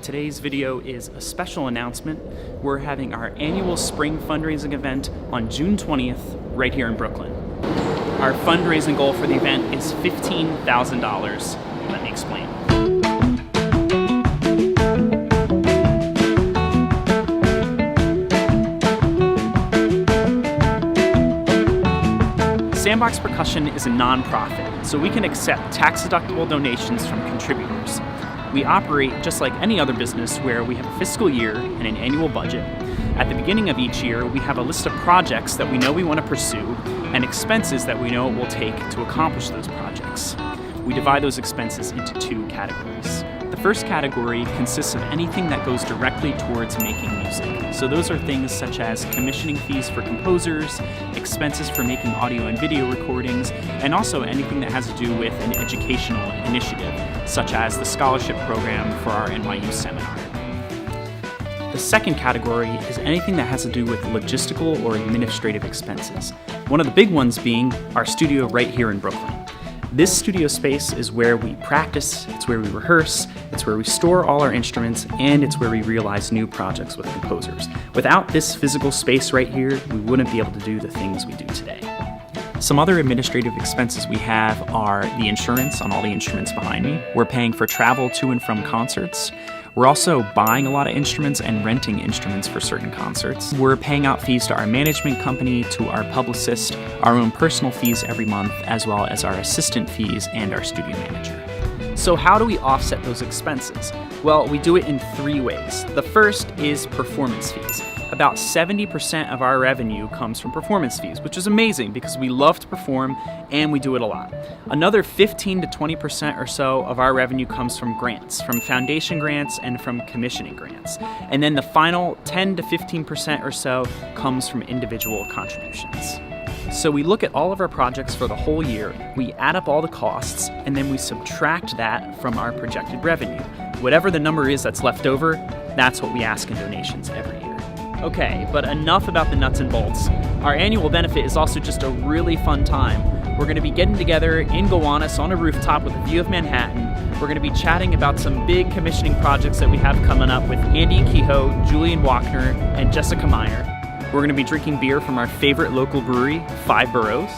Today's video is a special announcement. We're having our annual spring fundraising event on June 20th right here in Brooklyn. Our fundraising goal for the event is $15,000. Let me explain. Sandbox Percussion is a nonprofit, so we can accept tax-deductible donations from contributors. We operate just like any other business where we have a fiscal year and an annual budget. At the beginning of each year, we have a list of projects that we know we want to pursue and expenses that we know it will take to accomplish those projects. We divide those expenses into two categories. The first category consists of anything that goes directly towards making music. So those are things such as commissioning fees for composers, expenses for making audio and video recordings, and also anything that has to do with an educational initiative, such as the scholarship program for our NYU seminar. The second category is anything that has to do with logistical or administrative expenses. One of the big ones being our studio right here in Brooklyn. This studio space is where we practice, it's where we rehearse, it's where we store all our instruments, and it's where we realize new projects with composers. Without this physical space right here, we wouldn't be able to do the things we do today. Some other administrative expenses we have are the insurance on all the instruments behind me. We're paying for travel to and from concerts. We're also buying a lot of instruments and renting instruments for certain concerts. We're paying out fees to our management company, to our publicist, our own personal fees every month, as well as our assistant fees and our studio manager. So how do we offset those expenses? Well, we do it in three ways. The first is performance fees. About 70% of our revenue comes from performance fees, which is amazing because we love to perform and we do it a lot. Another 15 to 20% or so of our revenue comes from grants, from foundation grants and from commissioning grants. And then the final 10 to 15% or so comes from individual contributions. So we look at all of our projects for the whole year, we add up all the costs, and then we subtract that from our projected revenue. Whatever the number is that's left over, that's what we ask in donations every year. Okay, but enough about the nuts and bolts. Our annual benefit is also just a really fun time. We're going to be getting together in Gowanus on a rooftop with a view of Manhattan. We're going to be chatting about some big commissioning projects that we have coming up with Andy Kehoe, Julian Wachner, and Jessica Meyer. We're going to be drinking beer from our favorite local brewery, Five Boroughs.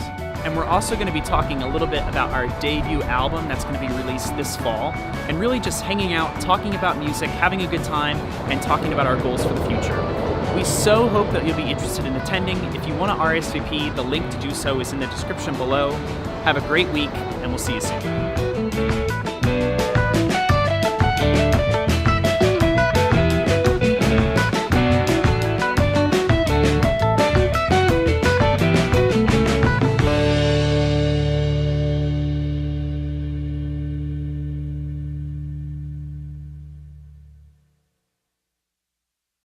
And we're also going to be talking a little bit about our debut album that's going to be released this fall, and really just hanging out, talking about music, having a good time, and talking about our goals for the future. We so hope that you'll be interested in attending. If you want to RSVP, the link to do so is in the description below. Have a great week, and we'll see you soon.